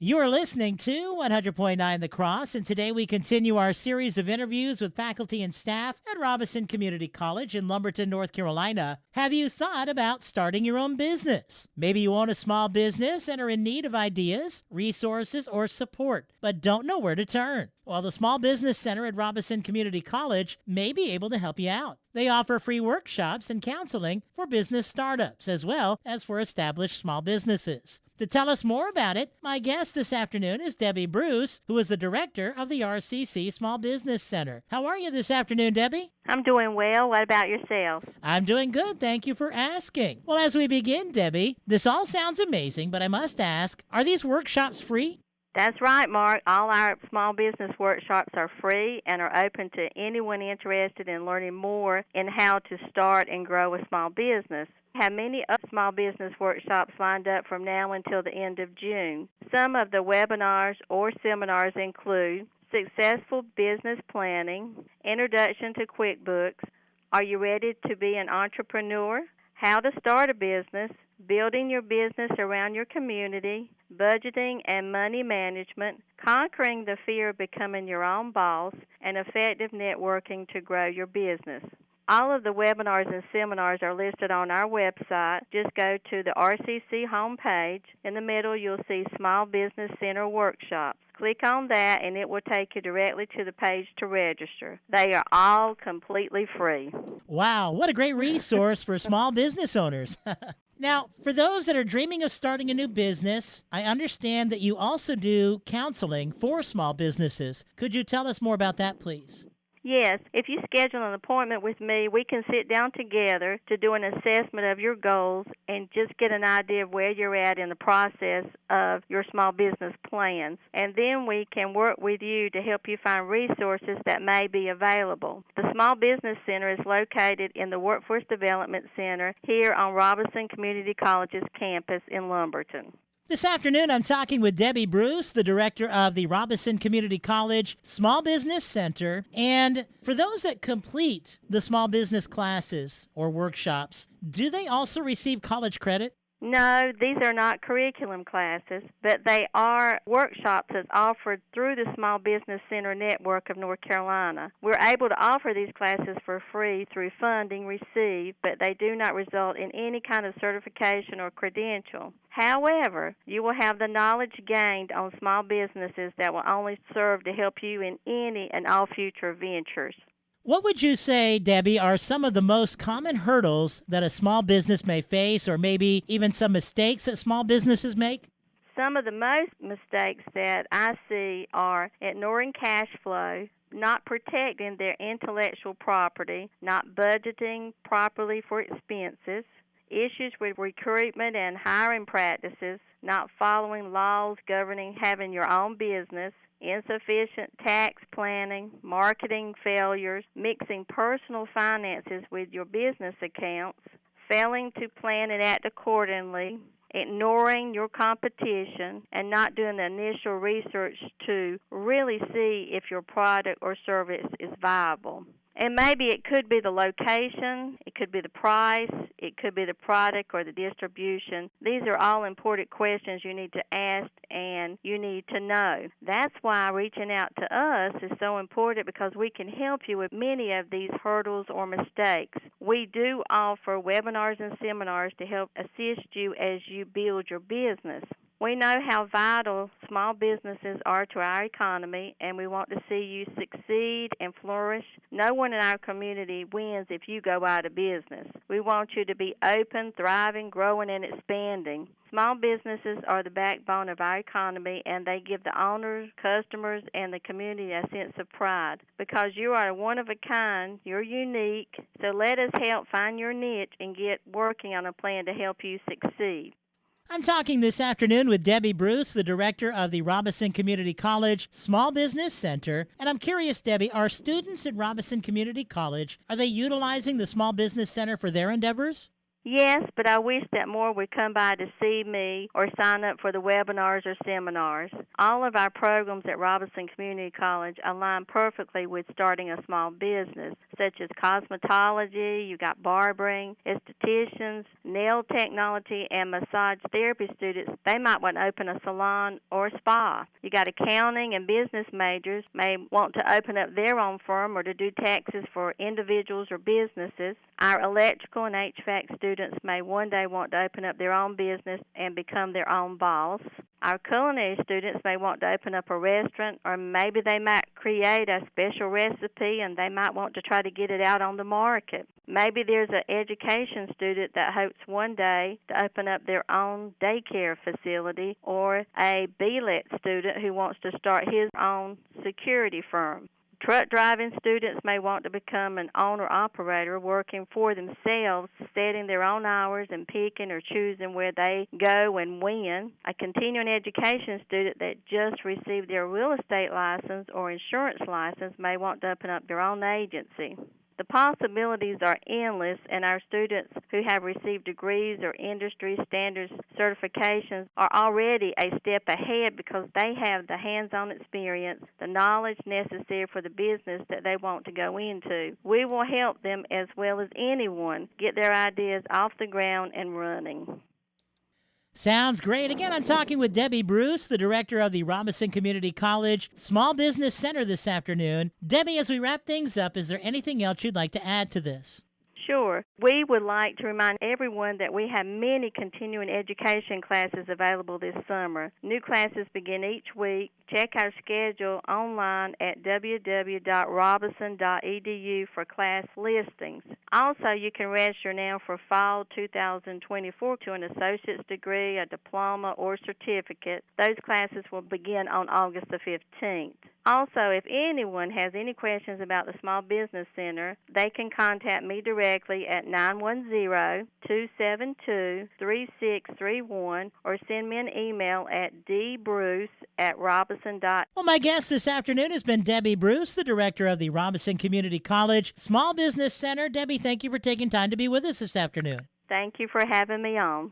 You are listening to 100.9 The Cross, and today we continue our series of interviews with faculty and staff at Robeson Community College in Lumberton, North Carolina. Have you thought about starting your own business? Maybe you own a small business and are in need of ideas, resources, or support, but don't know where to turn. Well, the Small Business Center at Robeson Community College may be able to help you out. They offer free workshops and counseling for business startups as well as for established small businesses. To tell us more about it, my guest this afternoon is Debbie Bruce, who is the director of the RCC Small Business Center. How are you this afternoon, Debbie? I'm doing well. What about yourself? I'm doing good. Thank you for asking. Well, as we begin, Debbie, this all sounds amazing, but I must ask, are these workshops free? That's right, Mark. All our small business workshops are free and are open to anyone interested in learning more in how to start and grow a small business. We have many small business workshops lined up from now until the end of June. Some of the webinars or seminars include Successful Business Planning, Introduction to QuickBooks, Are You Ready to Be an Entrepreneur?, How to Start a Business, Building Your Business Around Your Community, Budgeting and Money Management, Conquering the Fear of Becoming Your Own Boss, and Effective Networking to Grow Your Business. All of the webinars and seminars are listed on our website. Just go to the RCC homepage. In the middle, you'll see Small Business Center Workshops. Click on that, and it will take you directly to the page to register. They are all completely free. Wow, what a great resource for small business owners. Now, for those that are dreaming of starting a new business, I understand that you also do counseling for small businesses. Could you tell us more about that, please? Yes, if you schedule an appointment with me, we can sit down together to do an assessment of your goals and just get an idea of where you're at in the process of your small business plans. And then we can work with you to help you find resources that may be available. The Small Business Center is located in the Workforce Development Center here on Robeson Community College's campus in Lumberton. This afternoon, I'm talking with Debbie Bruce, the director of the Robeson Community College Small Business Center. And for those that complete the small business classes or workshops, do they also receive college credit? No, these are not curriculum classes, but they are workshops that's offered through the Small Business Center Network of North Carolina. We're able to offer these classes for free through funding received, but they do not result in any kind of certification or credential. However, you will have the knowledge gained on small businesses that will only serve to help you in any and all future ventures. What would you say, Debbie, are some of the most common hurdles that a small business may face, or maybe even some mistakes that small businesses make? Some of the most mistakes that I see are ignoring cash flow, not protecting their intellectual property, not budgeting properly for expenses, issues with recruitment and hiring practices, not following laws governing having your own business, insufficient tax planning, marketing failures, mixing personal finances with your business accounts, failing to plan and act accordingly, ignoring your competition, and not doing the initial research to really see if your product or service is viable. And maybe it could be the location, it could be the price, it could be the product or the distribution. These are all important questions you need to ask and you need to know. That's why reaching out to us is so important, because we can help you with many of these hurdles or mistakes. We do offer webinars and seminars to help assist you as you build your business. We know how vital small businesses are to our economy, and we want to see you succeed and flourish. No one in our community wins if you go out of business. We want you to be open, thriving, growing, and expanding. Small businesses are the backbone of our economy, and they give the owners, customers, and the community a sense of pride. Because you are one of a kind, you're unique, so let us help find your niche and get working on a plan to help you succeed. I'm talking this afternoon with Debbie Bruce, the director of the Robeson Community College Small Business Center. And I'm curious, Debbie, are students at Robeson Community College, are they utilizing the Small Business Center for their endeavors? Yes, but I wish that more would come by to see me or sign up for the webinars or seminars. All of our programs at Robeson Community College align perfectly with starting a small business, such as cosmetology, you got barbering, estheticians, nail technology, and massage therapy students. They might want to open a salon or a spa. You got accounting and business majors may want to open up their own firm or to do taxes for individuals or businesses. Our electrical and HVAC students may one day want to open up their own business and become their own boss. Our culinary students may want to open up a restaurant, or maybe they might create a special recipe and they might want to try to get it out on the market. Maybe there's an education student that hopes one day to open up their own daycare facility, or a BLET student who wants to start his own security firm. Truck driving students may want to become an owner-operator working for themselves, setting their own hours and picking or choosing where they go and when. A continuing education student that just received their real estate license or insurance license may want to open up their own agency. The possibilities are endless, and our students who have received degrees or industry standards certifications are already a step ahead because they have the hands-on experience, the knowledge necessary for the business that they want to go into. We will help them as well as anyone get their ideas off the ground and running. Sounds great. Again, I'm talking with Debbie Bruce, the director of the Robeson Community College Small Business Center this afternoon. Debbie, as we wrap things up, is there anything else you'd like to add to this? Sure. We would like to remind everyone that we have many continuing education classes available this summer. New classes begin each week. Check our schedule online at www.robeson.edu for class listings. Also, you can register now for fall 2024 to an associate's degree, a diploma, or certificate. Those classes will begin on August the 15th. Also, if anyone has any questions about the Small Business Center, they can contact me directly at 910-272-3631 or send me an email at dbruce@robeson.edu. Well, my guest this afternoon has been Debbie Bruce, the director of the Robeson Community College Small Business Center. Debbie, thank you for taking time to be with us this afternoon. Thank you for having me on.